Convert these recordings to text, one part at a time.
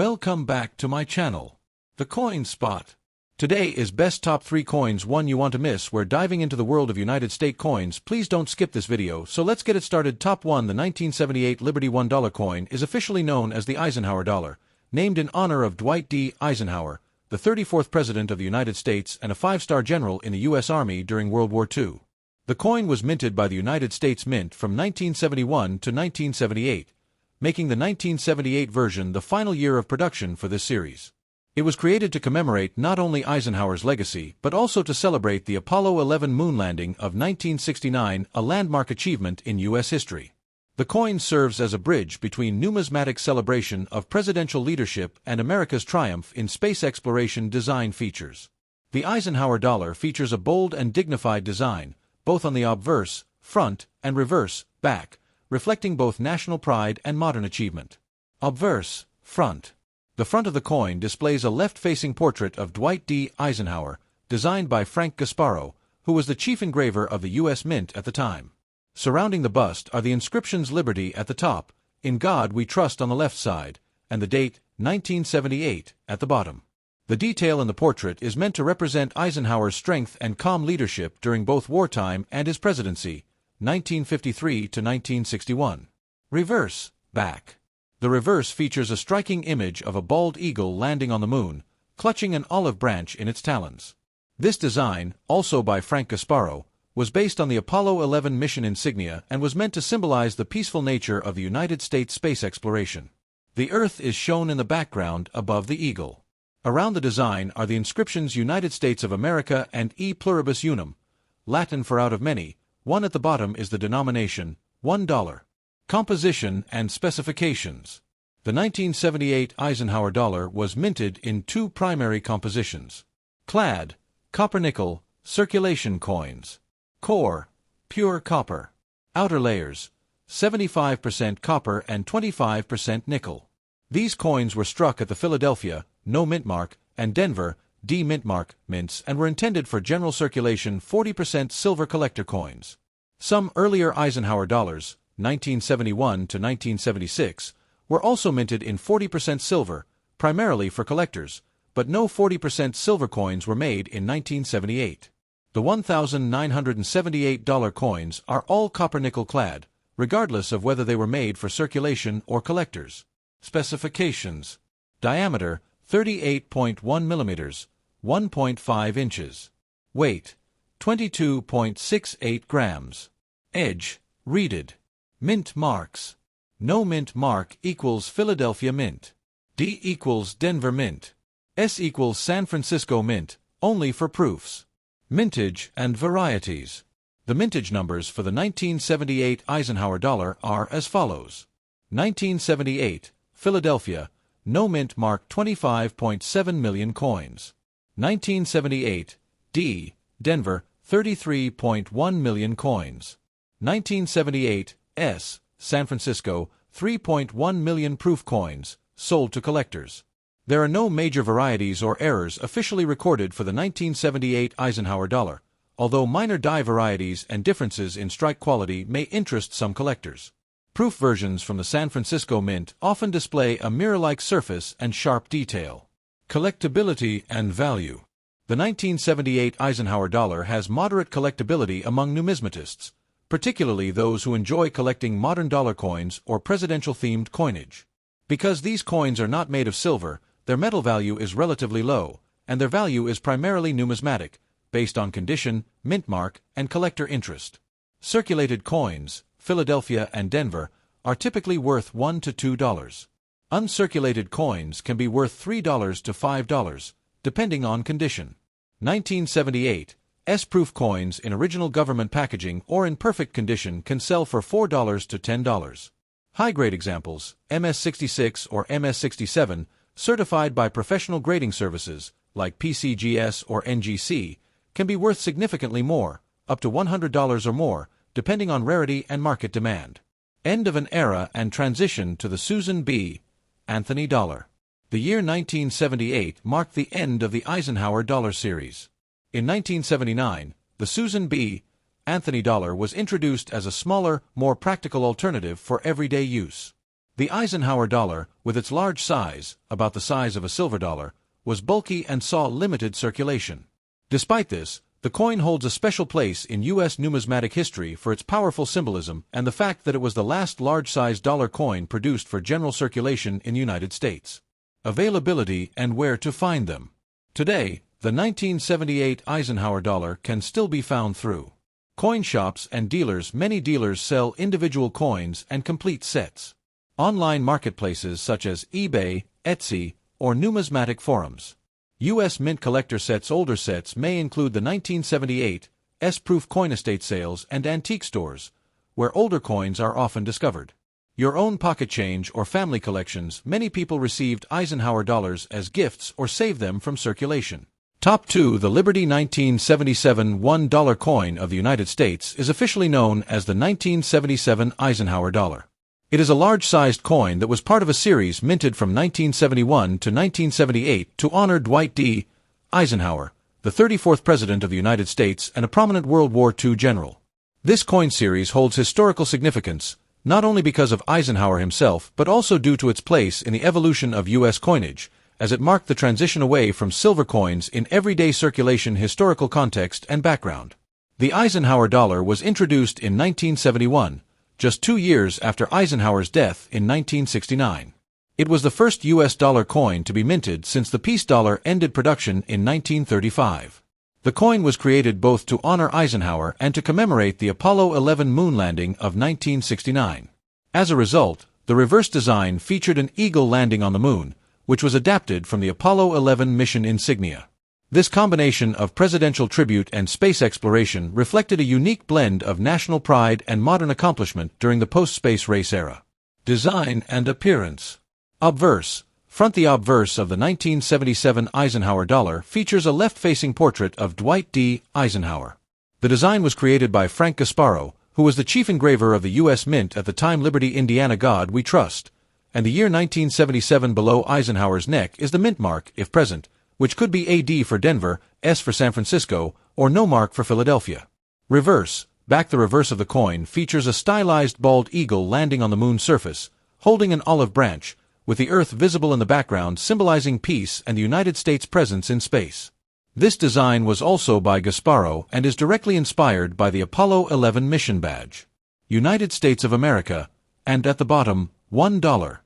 Welcome back to my channel, the Coin Spot. Today is best top 3 coins one you want to miss. We're diving into the world of United States coins. Please don't skip this video, so let's get it started. Top 1. The 1978 Liberty $1 coin is officially known as the Eisenhower dollar, named in honor of Dwight D. Eisenhower, the 34th President of the United States and a 5-star general in the U.S. Army during World War II. The coin was minted by the United States Mint from 1971 to 1978, making the 1978 version the final year of production for this series. It was created to commemorate not only Eisenhower's legacy but also to celebrate the Apollo 11 moon landing of 1969, a landmark achievement in U.S. history. The coin serves as a bridge between numismatic celebration of presidential leadership and America's triumph in space exploration design features. The Eisenhower dollar features a bold and dignified design, both on the obverse, front, and reverse, back, reflecting both national pride and modern achievement. Obverse, front. The front of the coin displays a left-facing portrait of Dwight D. Eisenhower, designed by Frank Gasparo, who was the chief engraver of the U.S. Mint at the time. Surrounding the bust are the inscriptions Liberty at the top, In God We Trust on the left side, and the date, 1978, at the bottom. The detail in the portrait is meant to represent Eisenhower's strength and calm leadership during both wartime and his presidency, 1953 to 1961. Reverse, back. The reverse features a striking image of a bald eagle landing on the moon, clutching an olive branch in its talons. This design, also by Frank Gasparo, was based on the Apollo 11 mission insignia and was meant to symbolize the peaceful nature of the United States space exploration. The Earth is shown in the background above the eagle. Around the design are the inscriptions United States of America and E pluribus unum, Latin for out of many. One at the bottom is the denomination, $1. Composition and specifications. The 1978 Eisenhower dollar was minted in 2 primary compositions. Clad, copper-nickel, circulation coins. Core, pure copper. Outer layers, 75% copper and 25% nickel. These coins were struck at the Philadelphia, no mint mark, and Denver, D mint mark, mints and were intended for general circulation 40% silver collector coins. Some earlier Eisenhower dollars, 1971 to 1976, were also minted in 40% silver, primarily for collectors, but no 40% silver coins were made in 1978. The $1,978 coins are all copper-nickel clad, regardless of whether they were made for circulation or collectors. Specifications. Diameter, 38.1 millimeters, 1.5 inches. Weight, 22.68 grams. Edge, reeded. Mint marks. No mint mark equals Philadelphia Mint. D equals Denver Mint. S equals San Francisco Mint, only for proofs. Mintage and varieties. The mintage numbers for the 1978 Eisenhower dollar are as follows. 1978, Philadelphia, no mint mark 25.7 million coins. 1978, D, Denver, 33.1 million coins. 1978, S, San Francisco, 3.1 million proof coins, sold to collectors. There are no major varieties or errors officially recorded for the 1978 Eisenhower dollar, although minor die varieties and differences in strike quality may interest some collectors. Proof versions from the San Francisco Mint often display a mirror-like surface and sharp detail. Collectability and value. The 1978 Eisenhower dollar has moderate collectability among numismatists, particularly those who enjoy collecting modern dollar coins or presidential-themed coinage. Because these coins are not made of silver, their metal value is relatively low, and their value is primarily numismatic, based on condition, mint mark, and collector interest. Circulated coins, Philadelphia and Denver, are typically worth $1 to $2. Uncirculated coins can be worth $3 to $5, depending on condition. 1978, S-proof coins in original government packaging or in perfect condition can sell for $4 to $10. High-grade examples, MS-66 or MS-67, certified by professional grading services, like PCGS or NGC, can be worth significantly more, up to $100 or more, depending on rarity and market demand. End of an era and transition to the Susan B. Anthony dollar. The year 1978 marked the end of the Eisenhower dollar series. In 1979, the Susan B. Anthony dollar was introduced as a smaller, more practical alternative for everyday use. The Eisenhower dollar, with its large size, about the size of a silver dollar, was bulky and saw limited circulation. Despite this, the coin holds a special place in U.S. numismatic history for its powerful symbolism and the fact that it was the last large-sized dollar coin produced for general circulation in the United States. Availability and where to find them. Today, the 1978 Eisenhower dollar can still be found through coin shops and dealers. Many dealers sell individual coins and complete sets. Online marketplaces such as eBay, Etsy, or numismatic forums. U.S. Mint collector sets. Older sets may include the 1978 S-proof coin estate sales and antique stores, where older coins are often discovered. Your own pocket change or family collections. Many people received Eisenhower dollars as gifts or saved them from circulation. Top 2. The Liberty 1977 $1 coin of the United States is officially known as the 1977 Eisenhower dollar. It is a large-sized coin that was part of a series minted from 1971 to 1978 to honor Dwight D. Eisenhower, the 34th President of the United States and a prominent World War II general. This coin series holds historical significance, not only because of Eisenhower himself, but also due to its place in the evolution of U.S. coinage, as it marked the transition away from silver coins in everyday circulation. Historical context and background. The Eisenhower dollar was introduced in 1971, just 2 years after Eisenhower's death in 1969. It was the first U.S. dollar coin to be minted since the peace dollar ended production in 1935. The coin was created both to honor Eisenhower and to commemorate the Apollo 11 moon landing of 1969. As a result, the reverse design featured an eagle landing on the moon, which was adapted from the Apollo 11 mission insignia. This combination of presidential tribute and space exploration reflected a unique blend of national pride and modern accomplishment during the post-space race era. Design and appearance. Obverse. Front. The obverse of the 1977 Eisenhower dollar features a left-facing portrait of Dwight D. Eisenhower. The design was created by Frank Gasparo, who was the chief engraver of the U.S. Mint at the time. Liberty, Indiana. God We Trust. And the year 1977. Below Eisenhower's neck is the mint mark, if present, which could be AD for Denver, S for San Francisco, or no mark for Philadelphia. Reverse. Back. The reverse of the coin features a stylized bald eagle landing on the moon's surface, holding an olive branch, with the Earth visible in the background, symbolizing peace and the United States' presence in space. This design was also by Gasparo and is directly inspired by the Apollo 11 mission badge. United States of America, and at the bottom, $1.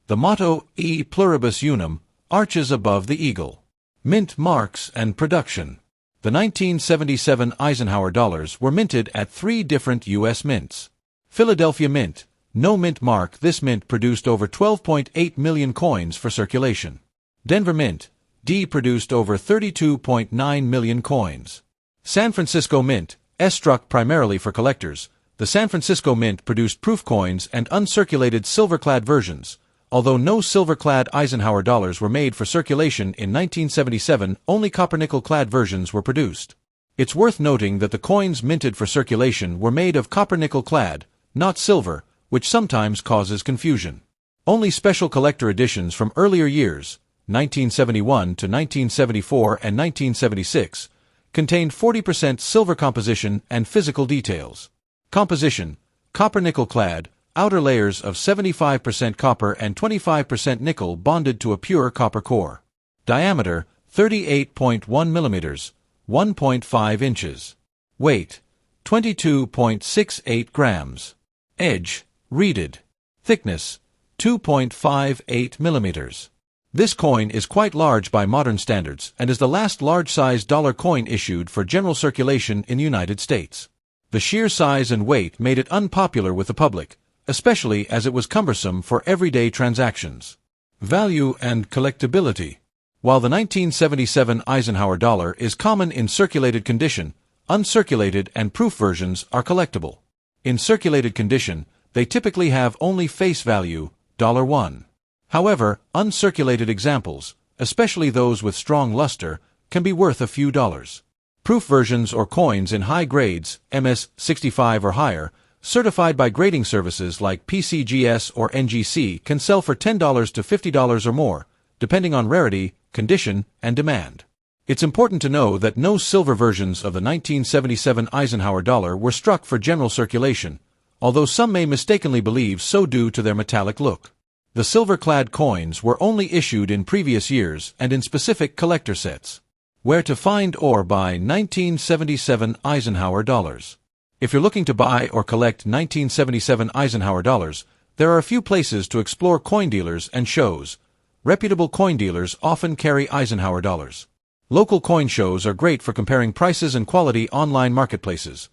The motto, E pluribus unum, arches above the eagle. Mint marks and production. The 1977 Eisenhower dollars were minted at 3 different U.S. mints. Philadelphia Mint, no mint mark. This mint produced over 12.8 million coins for circulation. Denver Mint, D produced over 32.9 million coins. San Francisco Mint, S struck primarily for collectors. The San Francisco Mint produced proof coins and uncirculated silver-clad versions. Although no silver-clad Eisenhower dollars were made for circulation in 1977, only copper-nickel-clad versions were produced. It's worth noting that the coins minted for circulation were made of copper-nickel-clad, not silver, which sometimes causes confusion. Only special collector editions from earlier years, 1971 to 1974 and 1976, contained 40% silver composition and physical details. Composition: copper-nickel-clad, outer layers of 75% copper and 25% nickel bonded to a pure copper core. Diameter, 38.1 millimeters, 1.5 inches. Weight, 22.68 grams. Edge, reeded. Thickness, 2.58 millimeters. This coin is quite large by modern standards and is the last large-sized dollar coin issued for general circulation in the United States. The sheer size and weight made it unpopular with the public, especially as it was cumbersome for everyday transactions. Value and collectability. While the 1977 Eisenhower dollar is common in circulated condition, uncirculated and proof versions are collectible. In circulated condition, they typically have only face value, $1. However, uncirculated examples, especially those with strong luster, can be worth a few dollars. Proof versions or coins in high grades, MS 65 or higher, certified by grading services like PCGS or NGC, can sell for $10 to $50 or more, depending on rarity, condition, and demand. It's important to know that no silver versions of the 1977 Eisenhower dollar were struck for general circulation. although some may mistakenly believe so due to their metallic look. The silver-clad coins were only issued in previous years and in specific collector sets. Where to find or buy 1977 Eisenhower dollars. If you're looking to buy or collect 1977 Eisenhower dollars, there are a few places to explore coin dealers and shows. Reputable coin dealers often carry Eisenhower dollars. Local coin shows are great for comparing prices and quality online marketplaces.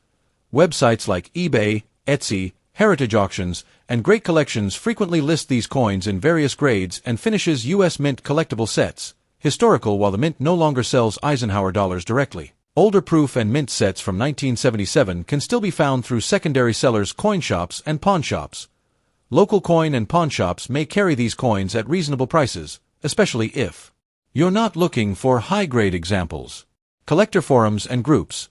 Websites like eBay, Etsy, Heritage Auctions, and Great Collections frequently list these coins in various grades and finishes U.S. Mint collectible sets. Historical, while the Mint no longer sells Eisenhower dollars directly. Older proof and mint sets from 1977 can still be found through secondary sellers, coin shops, and pawn shops. Local coin and pawn shops may carry these coins at reasonable prices, especially if you're not looking for high-grade examples. Collector forums and groups.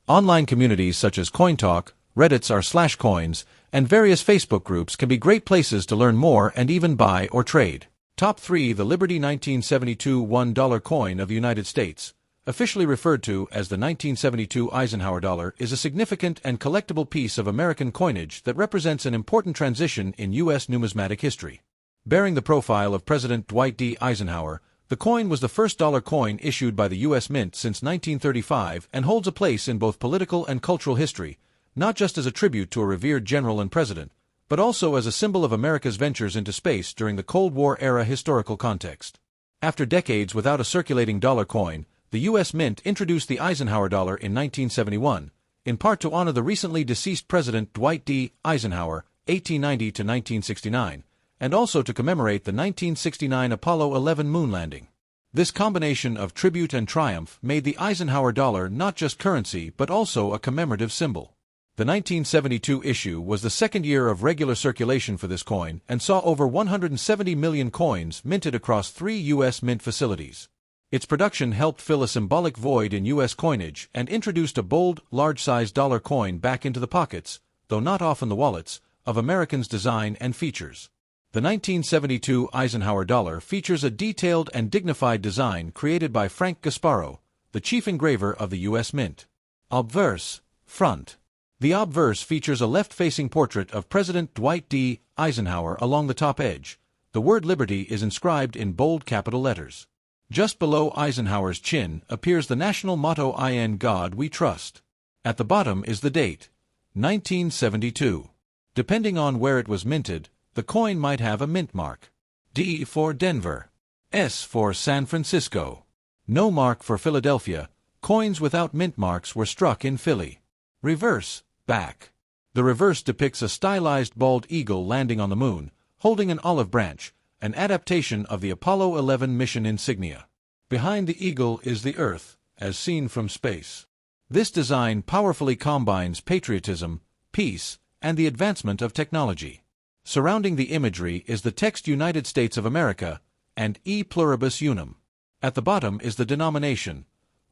Online communities such as CoinTalk, Reddit's r/coins, and various Facebook groups can be great places to learn more and even buy or trade. Top 3. The Liberty 1972 $1 coin of the United States, officially referred to as the 1972 Eisenhower dollar, is a significant and collectible piece of American coinage that represents an important transition in U.S. numismatic history. Bearing the profile of President Dwight D. Eisenhower, the coin was the first dollar coin issued by the U.S. Mint since 1935 and holds a place in both political and cultural history, not just as a tribute to a revered general and president, but also as a symbol of America's ventures into space during the Cold War-era historical context. After decades without a circulating dollar coin, the U.S. Mint introduced the Eisenhower dollar in 1971, in part to honor the recently deceased President Dwight D. Eisenhower, 1890 to 1969, and also to commemorate the 1969 Apollo 11 moon landing. This combination of tribute and triumph made the Eisenhower dollar not just currency but also a commemorative symbol. The 1972 issue was the second year of regular circulation for this coin and saw over 170 million coins minted across 3 U.S. Mint facilities. Its production helped fill a symbolic void in U.S. coinage and introduced a bold, large-sized dollar coin back into the pockets, though not often the wallets, of Americans' design and features. The 1972 Eisenhower dollar features a detailed and dignified design created by Frank Gasparo, the chief engraver of the U.S. Mint. Obverse, front. The obverse features a left-facing portrait of President Dwight D. Eisenhower along the top edge. The word Liberty is inscribed in bold capital letters. Just below Eisenhower's chin appears the national motto "In God We Trust." At the bottom is the date, 1972. Depending on where it was minted, the coin might have a mint mark. D for Denver. S for San Francisco. No mark for Philadelphia. Coins without mint marks were struck in Philly. Reverse. Back. The reverse depicts a stylized bald eagle landing on the moon, holding an olive branch, an adaptation of the Apollo 11 mission insignia. Behind the eagle is the Earth, as seen from space. This design powerfully combines patriotism, peace, and the advancement of technology. Surrounding the imagery is the text United States of America and E pluribus unum. At the bottom is the denomination,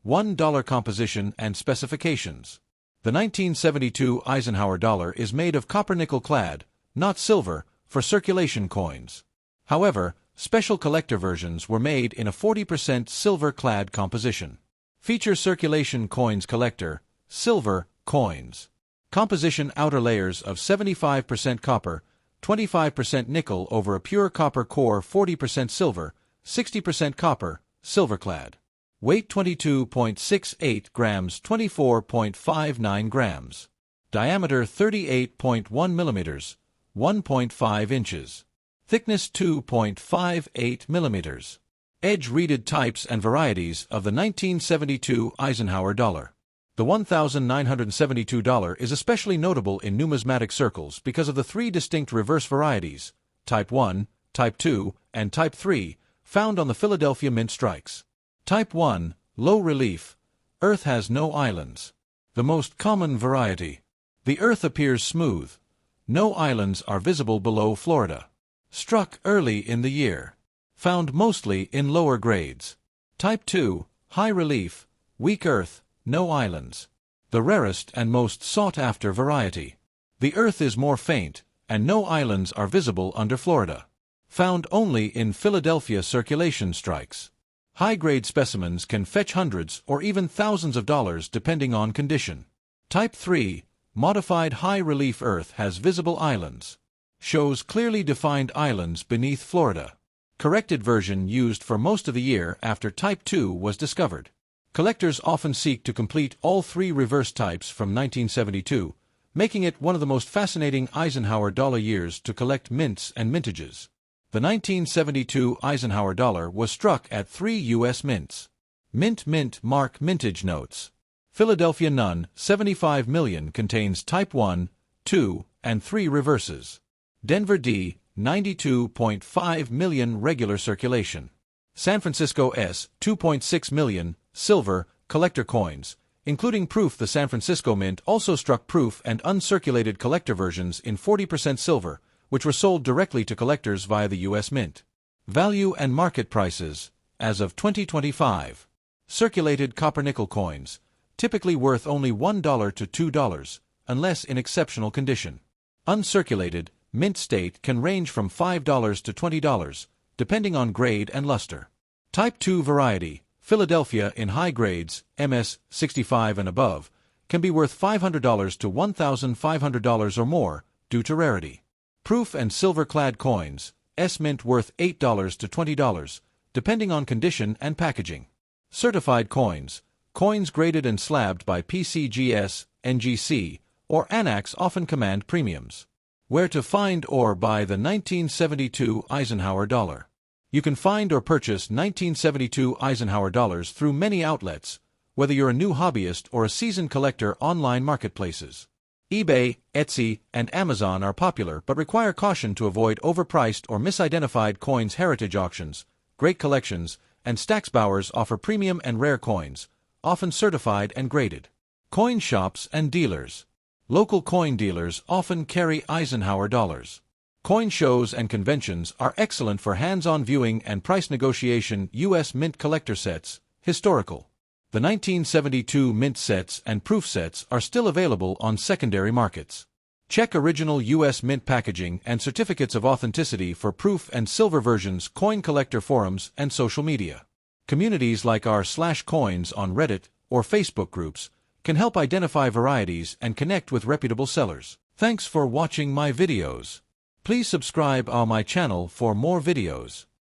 $1 composition and specifications. The 1972 Eisenhower dollar is made of copper nickel clad, not silver, for circulation coins. However, special collector versions were made in a 40% silver clad composition. Feature circulation coins collector, silver coins. Composition outer layers of 75% copper, 25% nickel over a pure copper core, 40% silver, 60% copper, silver clad. Weight 22.68 grams, 24.59 grams. Diameter 38.1 millimeters, 1.5 inches. Thickness 2.58 millimeters. Edge-reeded types and varieties of the 1972 Eisenhower dollar. The $1,972 is especially notable in numismatic circles because of the 3 distinct reverse varieties, Type 1, Type 2, and Type 3, found on the Philadelphia Mint strikes. Type 1, low relief. Earth has no islands. The most common variety. The Earth appears smooth. No islands are visible below Florida. Struck early in the year. Found mostly in lower grades. Type 2, high relief. Weak Earth, no islands. The rarest and most sought-after variety. The Earth is more faint, and no islands are visible under Florida. Found only in Philadelphia circulation strikes. High-grade specimens can fetch hundreds or even thousands of dollars depending on condition. Type 3, Modified high-relief Earth has visible islands. Shows clearly defined islands beneath Florida. Corrected version used for most of the year after Type 2 was discovered. Collectors often seek to complete all three reverse types from 1972, making it one of the most fascinating Eisenhower dollar years to collect mints and mintages. The 1972 Eisenhower dollar was struck at 3 U.S. mints. Mint mark mintage notes. Philadelphia Nun, 75 million contains Type 1, 2, and 3 reverses. Denver D, 92.5 million regular circulation. San Francisco S, 2.6 million, silver, collector coins, including proof. The San Francisco Mint also struck proof and uncirculated collector versions in 40% silver, which were sold directly to collectors via the U.S. Mint. Value and market prices, as of 2025. Circulated copper-nickel coins, typically worth only $1 to $2, unless in exceptional condition. Uncirculated, mint state can range from $5 to $20, depending on grade and luster. Type 2 variety, Philadelphia in high grades, MS 65 and above, can be worth $500 to $1,500 or more, due to rarity. Proof and silver-clad coins, S-Mint worth $8 to $20, depending on condition and packaging. Certified coins, coins graded and slabbed by PCGS, NGC, or ANACS often command premiums. Where to find or buy the 1972 Eisenhower dollar. You can find or purchase 1972 Eisenhower dollars through many outlets, whether you're a new hobbyist or a seasoned collector. Online marketplaces. eBay, Etsy, and Amazon are popular but require caution to avoid overpriced or misidentified coins. Heritage auctions, great collections, and Stacksbowers offer premium and rare coins, often certified and graded. Coin shops and dealers. Local coin dealers often carry Eisenhower dollars. Coin shows and conventions are excellent for hands-on viewing and price negotiation. U.S. Mint collector sets, historical. The 1972 mint sets and proof sets are still available on secondary markets. Check original U.S. Mint packaging and certificates of authenticity for proof and silver versions. Coin collector forums and social media. Communities like r/coins on Reddit or Facebook groups can help identify varieties and connect with reputable sellers. Thanks for watching my videos. Please subscribe on my channel for more videos.